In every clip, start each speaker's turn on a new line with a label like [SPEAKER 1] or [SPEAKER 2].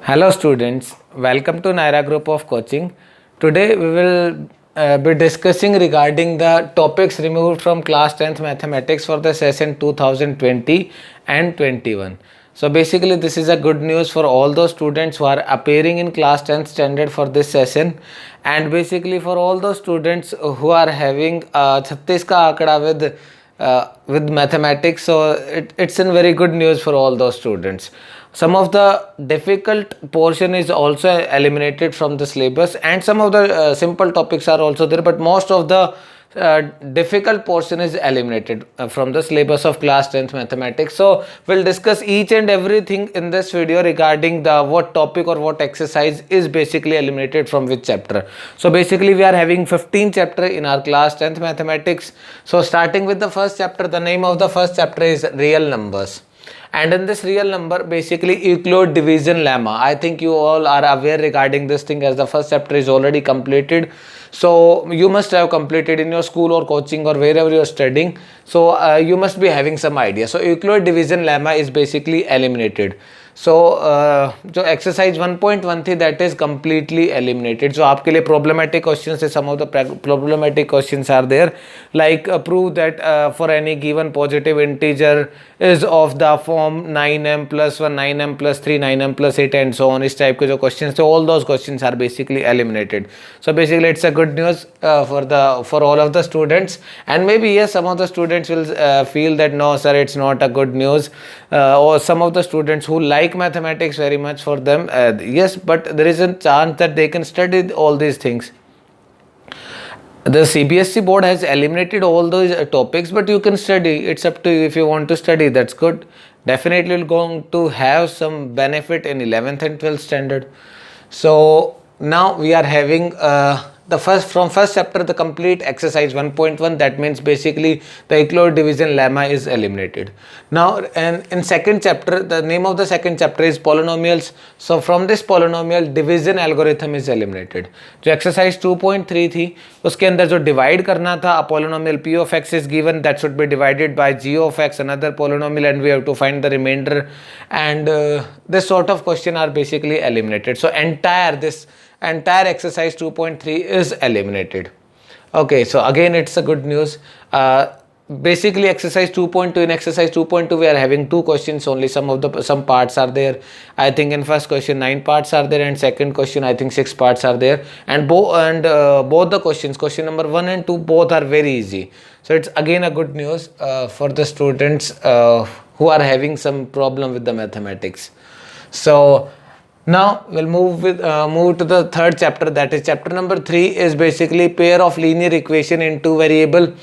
[SPEAKER 1] Hello students, welcome to Naira Group of Coaching. Today we will be discussing regarding the topics removed from class 10th mathematics for the session 2020 and 21. So basically this is a good news for all those students who are appearing in class 10th standard for this session, and basically for all those students who are having 36 ka aakada with mathematics. So it's in very good news for all those students. Some of the difficult portion is also eliminated from the syllabus, and some of the simple topics are also there, but most of the difficult portion is eliminated from the syllabus of class 10th mathematics. So we'll discuss each and everything in this video regarding the what topic or what exercise is basically eliminated from which chapter. So basically we are having 15 chapter in our class 10th mathematics. So starting with the first chapter, the name of the first chapter is real numbers. And in this real number, basically Euclid division lemma. I think you all are aware regarding this thing, as the first chapter is already completed. So you must have completed in your school or coaching or wherever you are studying. So you must be having some idea. So Euclid division lemma is basically eliminated. So जो exercise 1.1 थी, that is completely eliminated. So आपके लिए problematic questions है, some of the problematic questions are there, like prove that for any given positive integer is of the form 9m plus 1, 9m plus 3, 9m plus 8 and so on. इस type के जो questions थे, all those questions are basically eliminated. So basically it's a good news for all of the students, and maybe yes, some of the students will feel that no sir, it's not a good news, or some of the students who like mathematics very much, for them yes, but there is a chance that they can study all these things. The CBSE board has eliminated all those topics, but you can study. It's up to you. If you want to study, that's good. Definitely you're going to have some benefit in 11th and 12th standard. So now we are having the first chapter, the complete exercise 1.1. that means basically the Euclid division lemma is eliminated. Now and in second chapter, the name of the second chapter is polynomials. So from this polynomial division algorithm is eliminated. जो exercise 2.3 थी, उसके अंदर जो divide करना था, a polynomial p of x is given, that should be divided by g of x, another polynomial, and we have to find the remainder, and this sort of question are basically eliminated. So entire exercise 2.3 is eliminated. Okay, so again it's a good news. Basically exercise 2.2, in exercise 2.2 we are having two questions only. Some parts are there. I think in first question 9 parts are there, and second question I think 6 parts are there, and both the questions, question number 1 and 2, both are very easy. So it's again a good news for the students who are having some problem with the mathematics. So now we'll move to the third chapter, that is chapter number 3 is basically pair of linear equation in two variable.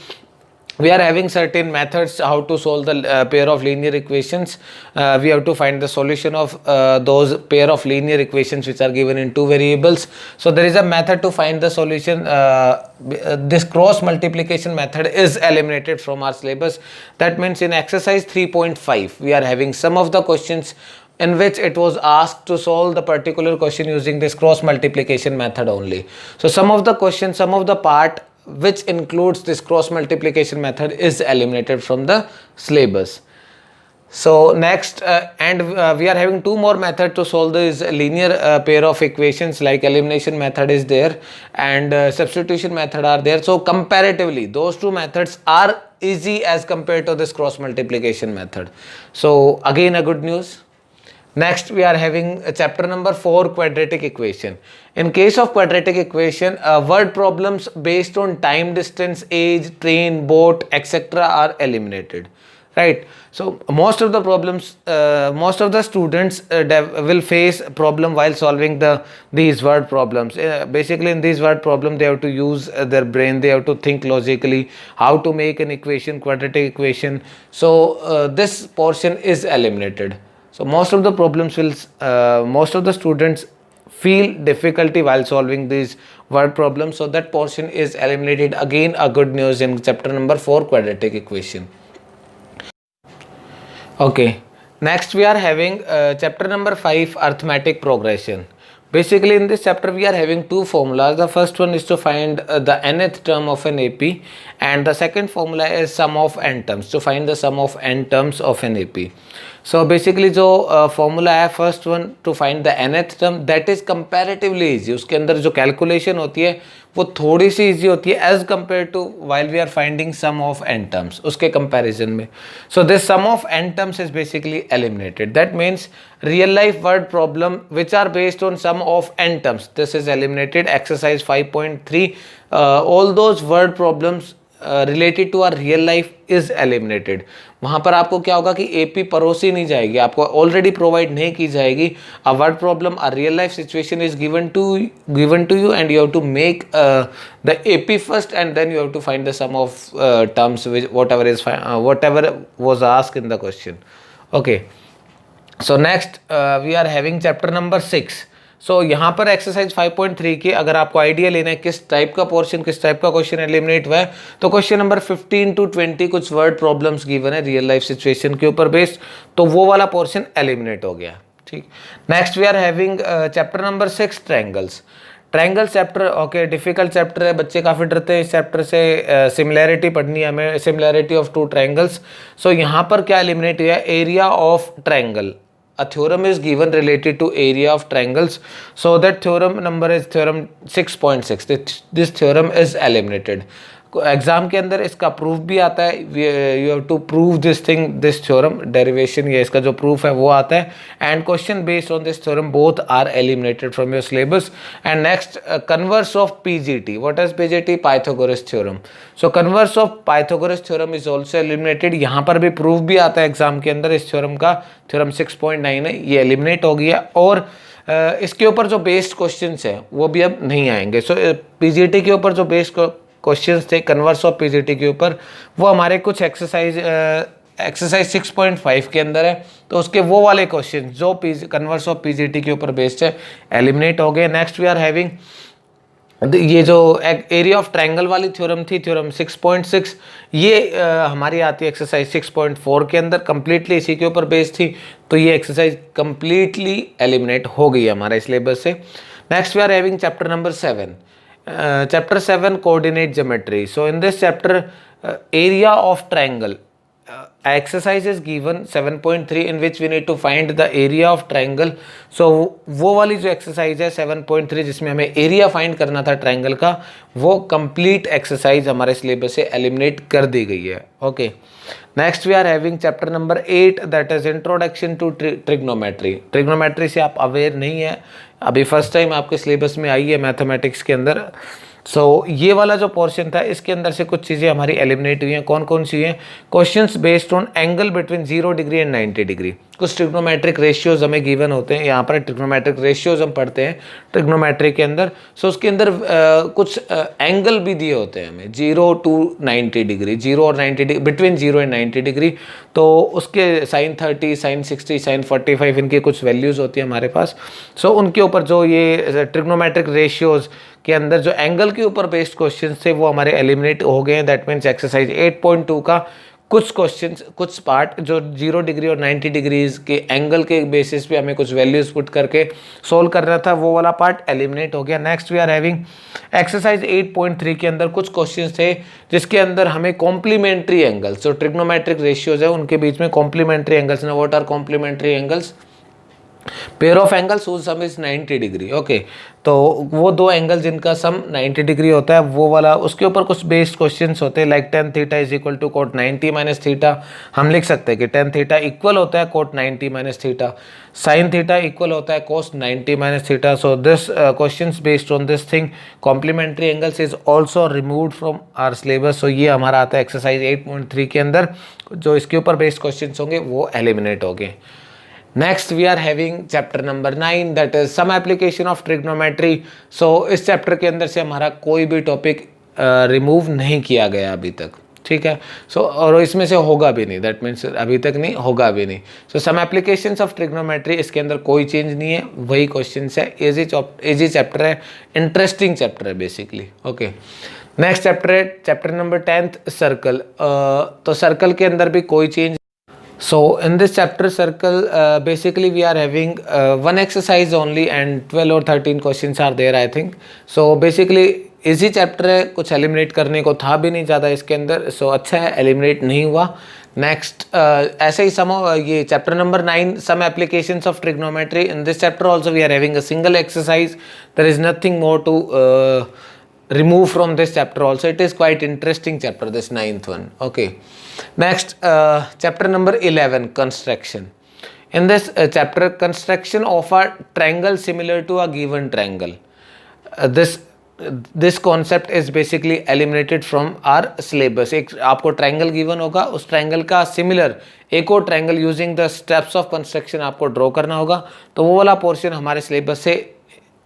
[SPEAKER 1] We are having certain methods how to solve the pair of linear equations. We have to find the solution of those pair of linear equations which are given in two variables. So there is a method to find the solution. This cross multiplication method is eliminated from our syllabus. That means in exercise 3.5 we are having some of the questions in which it was asked to solve the particular question using this cross multiplication method only. So some of the questions, some of the part which includes this cross multiplication method is eliminated from the syllabus. So next we are having two more methods to solve this linear pair of equations, like elimination method is there and substitution method are there. So comparatively those two methods are easy as compared to this cross multiplication method. So again a good news. Next we are having chapter number 4, quadratic equation. In case of quadratic equation, word problems based on time, distance, age, train, boat, etc. are eliminated, right? So most of the problems, most of the students will face problem while solving these word problems. Basically in these word problem they have to use their brain, they have to think logically how to make an equation, quadratic equation. So this portion is eliminated. So most of the problems most of the students feel difficulty while solving these word problems. So that portion is eliminated. Again a good news in chapter number 4, quadratic equation. Okay, next we are having chapter number 5, arithmetic progression. Basically in this chapter we are having two formulas. The first one is to find the nth term of an AP, and the second formula is sum of n terms, to find the sum of n terms of an AP. So basically जो formula है first one two find the nth term, that is comparatively easy. उसके अंदर जो calculation होती है वो थोड़ी सी easy होती है as compare to while we are finding sum of n terms, उसके कंपैरिजन में। So this sum of n terms is basically eliminated. That means real life word problem which are based on sum of n terms, this is eliminated. Exercise 5.3 all those word problems related to our real life is eliminated. वहाँ पर आपको क्या होगा कि AP परोसी नहीं जाएगी, आपको ऑलरेडी प्रोवाइड नहीं की जाएगी। A word problem, a real life situation is given to you and you have to make the AP first and then you have to find the sum of terms whatever was asked in the question. Okay, so next we are having chapter number 6. सो यहाँ पर exercise 5.3 की अगर आपको idea लेना है किस type का portion, किस टाइप का क्वेश्चन एलिमिनेट हुआ है, तो क्वेश्चन नंबर 15 to 20 कुछ वर्ड प्रॉब्लम्स गिवन है रियल लाइफ सिचुएशन के ऊपर बेस्ड, तो वो वाला पोर्शन एलिमिनेट हो गया। ठीक, next we are having chapter number 6 triangles. Triangle chapter okay difficult chapter है, बच्चे काफ़ी डरते हैं इस चैप्टर से। सिमिलैरिटी पढ़नी है हमें, सिमिलैरिटी ऑफ टू ट्रायंगल्स। सो यहाँ पर क्या एलिमिनेट हुआ है, area of triangle. A theorem is given related to area of triangles, so that theorem number is theorem 6.6. This theorem is eliminated. Exam के अंदर इसका प्रूफ भी आता है, you have to prove this thing, this theorem, derivation या इसका जो proof है वो आता है। And question based on this theorem both are eliminated from your syllabus. And next converse of PGT, what is PGT, Pythagoras theorem. So converse of Pythagoras theorem is also eliminated. यहाँ पर भी proof भी आता है exam के अंदर इस theorem का, थ्योरम 6.9 है, ये एलिमिनेट हो गया। और इसके ऊपर जो बेस्ड क्वेश्चन है वो भी अब नहीं आएंगे। सो पीजीटी के ऊपर जो बेस्ड क्वेश्चंस थे कन्वर्स ऑफ पीजीटी के ऊपर, वो हमारे कुछ एक्सरसाइज 6.5 के अंदर है, तो उसके वो वाले क्वेश्चन जो कन्वर्स ऑफ पीजीटी के ऊपर बेस्ड है एलिमिनेट हो गए। नेक्स्ट वी आर हैविंग ये जो एरिया ऑफ ट्रायंगल वाली थ्योरम थी, थ्योरम 6.6, ये हमारी आती है एक्सरसाइज 6.4 के अंदर, कंप्लीटली इसी के ऊपर बेस्ड थी, तो ये एक्सरसाइज कंप्लीटली एलिमिनेट हो गई है हमारे सिलेबस से। Next we are having chapter number 7. Chapter 7 coordinate geometry. So in this chapter area of triangle exercise is given 7.3 in which we need to find the area of triangle. So वो वाली जो exercise है 7.3 जिसमें हमें area find करना था triangle का, वो कंप्लीट एक्सरसाइज हमारे सिलेबस से एलिमिनेट कर दी गई है। Okay, next we are having chapter number 8 that is introduction to trigonometry. Trigonometry से आप अवेयर नहीं है, अभी फर्स्ट टाइम आपके सिलेबस में आई है मैथमेटिक्स के अंदर। सो ये वाला जो पोर्शन था इसके अंदर से कुछ चीज़ें हमारी एलिमिनेट हुई हैं। कौन कौन सी हैं, questions based on angle between 0 degree and 90 degree. कुछ ट्रिग्नोमेट्रिक रेशियोज हमें गिवन होते हैं, यहाँ पर ट्रिग्नोमेट्रिक रेशियोज हम पढ़ते हैं ट्रिग्नोमेट्री के अंदर। सो उसके अंदर कुछ एंगल भी दिए होते हैं हमें 0 to 90 डिग्री, 0 और 90 डिग्री, बिटवीन 0 एंड 90 डिग्री। तो उसके sin 30, sin 60, sin 45 इनकी कुछ वैल्यूज़ होती है हमारे पास। सो उनके ऊपर जो ये ट्रिग्नोमेट्रिक रेशियोज के अंदर जो एंगल के ऊपर बेस्ड क्वेश्चन थे वो हमारे एलिमिनेट हो गए हैं। दैट मीन्स एक्सरसाइज 8.2 का कुछ क्वेश्चंस, कुछ पार्ट जो 0 डिग्री और 90 डिग्रीज के एंगल के बेसिस पे हमें कुछ वैल्यूज पुट करके सोल्व करना था, वो वाला पार्ट एलिमिनेट हो गया। Next we are having exercise 8.3 के अंदर कुछ क्वेश्चंस थे जिसके अंदर हमें कॉम्प्लीमेंट्री एंगल्स, जो ट्रिग्नोमेट्रिक रेशियोज है उनके बीच में कॉम्प्लीमेंट्री एंगल्स, ना what are complementary angles, pair of angles whose sum is 90 degree. Okay, तो वो दो एंगल जिनका सम 90 डिग्री होता है वो वाला, उसके ऊपर कुछ बेस्ड क्वेश्चंस होते हैं like tan theta is equal to cot 90 minus theta. हम लिख सकते हैं कि tan थीटा इक्वल होता है cot 90 माइनस थीटा, sin थीटा इक्वल होता है cos 90 minus theta. So this questions based on this thing complementary angles is also removed from our syllabus. सो ये हमारा आता है एक्सरसाइज 8.3 के अंदर, जो इसके ऊपर बेस्ड क्वेश्चंस होंगे वो एलिमिनेट हो गए। Next we are having chapter number 9 that is some application of trigonometry. So इस चैप्टर के अंदर से हमारा कोई भी टॉपिक रिमूव नहीं किया गया अभी तक, ठीक है। सो और इसमें से होगा भी नहीं, दैट मीन्स अभी तक नहीं होगा भी नहीं। सो सम एप्लीकेशंस ऑफ ट्रिग्नोमेट्री, इसके अंदर कोई चेंज नहीं है, वही क्वेश्चन है। इजी चैप्टर है, इंटरेस्टिंग चैप्टर है बेसिकली। ओके, नेक्स्ट चैप्टर है चैप्टर नंबर 10 सर्कल। तो सर्कल के अंदर भी कोई change. So in this chapter circle basically we are having one exercise only and 12 or 13 questions are there I think. So basically easy chapter है, कुछ eliminate करने को था भी नहीं ज़्यादा इसके अंदर। सो अच्छा है, एलिमिनेट नहीं हुआ। नेक्स्ट ऐसे ही सम ये chapter number 9 some applications of trigonometry. In this chapter also we are having a single exercise. There is nothing more to remove from this chapter also. It is quite interesting chapter, this 9th one. Okay, next chapter number 11, construction. In this chapter, construction of a triangle similar to a given triangle. This concept is basically eliminated from our syllabus. एक आपको triangle given होगा, उस triangle का similar एक और triangle using the steps of construction आपको draw करना होगा. तो वो वाला portion हमारे syllabus से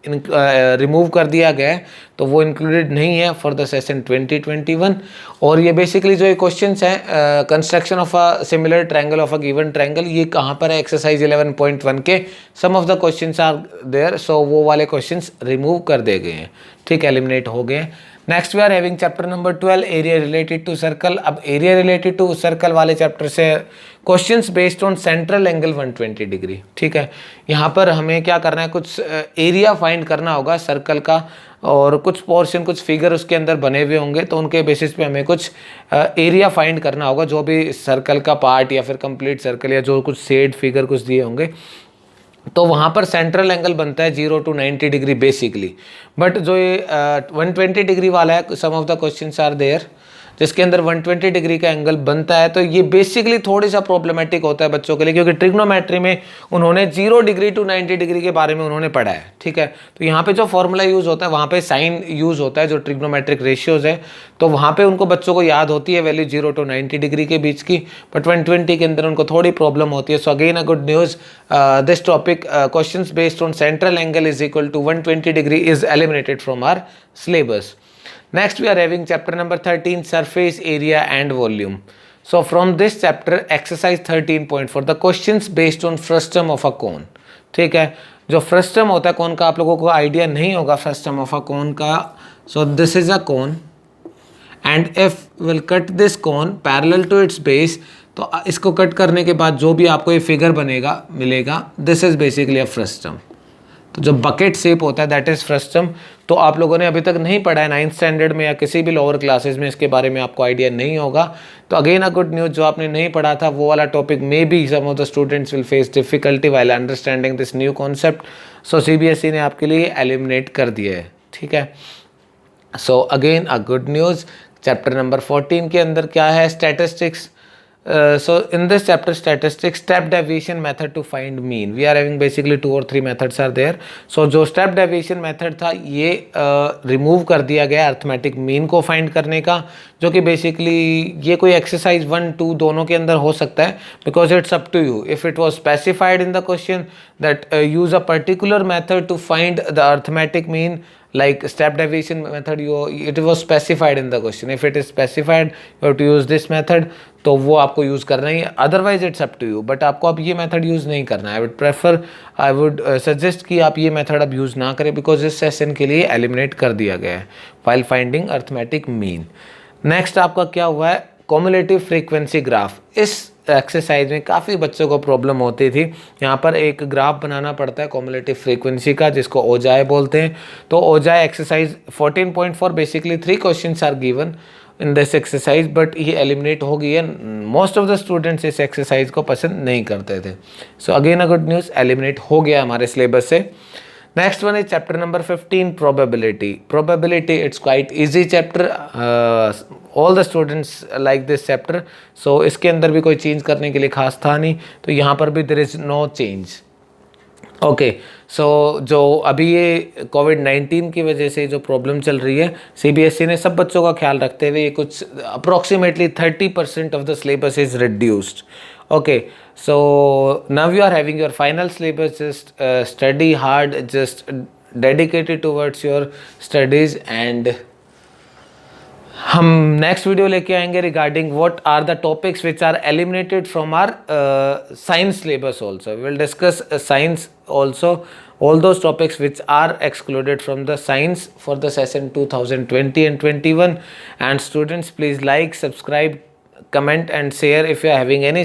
[SPEAKER 1] रिमूव कर दिया गया है, तो वो इंक्लूडेड नहीं है फॉर द सेशन 2021. और ये बेसिकली जो ये क्वेश्चंस हैं construction of a similar triangle of a given triangle, ये कहाँ पर है एक्सरसाइज 11.1 के some of the questions are there. So वो वाले क्वेश्चंस रिमूव कर दिए गए हैं, ठीक, एलिमिनेट हो गए. Next we are having chapter number 12, area related to circle. अब एरिया रिलेटेड टू सर्कल वाले चैप्टर से questions based on central angle 120 degree. ठीक है, यहाँ पर हमें क्या करना है, कुछ एरिया फाइंड करना होगा सर्कल का, और कुछ पोर्शन कुछ फिगर उसके अंदर बने हुए होंगे, तो उनके बेसिस पे हमें कुछ एरिया फाइंड करना होगा, जो भी सर्कल का पार्ट या फिर कंप्लीट सर्कल या जो कुछ शेड फिगर कुछ दिए होंगे, तो वहाँ पर सेंट्रल एंगल बनता है 0 to 90 डिग्री बेसिकली. बट जो ये 120 डिग्री वाला है, some of the questions are there जिसके अंदर 120 डिग्री का एंगल बनता है, तो ये बेसिकली थोड़ी सा प्रॉब्लमेटिक होता है बच्चों के लिए, क्योंकि ट्रिग्नोमेट्री में उन्होंने 0 डिग्री टू 90 डिग्री के बारे में उन्होंने पढ़ा है. ठीक है, तो यहाँ पे जो फॉर्मूला यूज़ होता है वहाँ पे साइन यूज़ होता है, जो ट्रिग्नोमेट्रिक रेशियोज है, तो वहाँ पे उनको बच्चों को याद होती है वैल्यू 0 to 90 डिग्री के बीच की. बट 120 के अंदर उनको थोड़ी प्रॉब्लम होती है. So again a good news, this topic questions based on central angle is equal to 120 degree is eliminated from our syllabus. Next we are having chapter number 13, surface area and volume. So from this chapter exercise 13.4, the questions based on frustum of a cone. ठीक है, जो frustum होता है कौन का, आप लोगों को आइडिया नहीं होगा frustum of a cone का. So this is a cone and if we'll cut this cone parallel to its base, तो इसको कट करने के बाद जो भी आपको ये फिगर बनेगा मिलेगा, this is basically a frustum. तो जो बकेट शेप होता है दैट इज़ फ्रस्टम. तो आप लोगों ने अभी तक नहीं पढ़ा है 9th स्टैंडर्ड में या किसी भी लोअर क्लासेस में, इसके बारे में आपको आइडिया नहीं होगा. तो अगेन अ गुड न्यूज़, जो आपने नहीं पढ़ा था वो वाला topic maybe some of the students will face difficulty while understanding this new concept. So CBSE ने आपके लिए एलिमिनेट कर दिया है. ठीक है, so again a good news, chapter number 14 के अंदर क्या है, statistics. So in this chapter statistics, step deviation method to find mean. We are having basically 2 or 3 methods are there. So जो step deviation method था ये remove कर दिया गया अर्थमेटिक मीन को फाइंड करने का, जो कि बेसिकली ये कोई एक्सरसाइज 1, 2 दोनों के अंदर हो सकता है, because it's up to you. If it was specified in the question that use a particular method to find the arithmetic mean, like step deviation method, it was specified in the question. If it is specified you have to use this method, तो वो आपको use करना ही है, otherwise it's up to you. But आपको अब ये method use नहीं करना है. आई वुड सजेस्ट कि आप ये मेथड अब यूज़ ना करें, बिकॉज इस सेशन के लिए एलिमिनेट कर दिया गया है while finding arithmetic mean. Next आपका क्या हुआ है, कॉम्युलेटिव फ्रीक्वेंसी ग्राफ. इस एक्सरसाइज में काफ़ी बच्चों को प्रॉब्लम होती थी. यहाँ पर एक ग्राफ बनाना पड़ता है कॉम्युलेटिव फ्रीक्वेंसी का, जिसको ओजाए बोलते हैं. तो ओजाए exercise 14.4 basically 3 questions are given in this exercise, but ये एलिमिनेट हो गई है. मोस्ट ऑफ द स्टूडेंट्स इस एक्सरसाइज को पसंद नहीं करते थे. So again a good news, eliminate हो गया हमारे सिलेबस से. Next one is chapter number 15, probability. Probability, it's quite easy chapter. All the students like this chapter. So इसके अंदर भी कोई चेंज करने के लिए खास था नहीं, तो यहाँ पर भी there is no change. Okay, so जो अभी ये कोविड-19 की वजह से जो प्रॉब्लम चल रही है, CBSE ने सब बच्चों का ख्याल रखते हुए कुछ approximately 30% of the syllabus is reduced. Okay, so now you are having your final syllabus. Just study hard, just dedicate it towards your studies, and हम नेक्स्ट वीडियो लेके आएंगे regarding what are the topics which are eliminated from our science syllabus also. We will discuss science also, all those topics which are excluded from the science for the session 2020 and 21. And students, please like, subscribe, comment and share if you are having any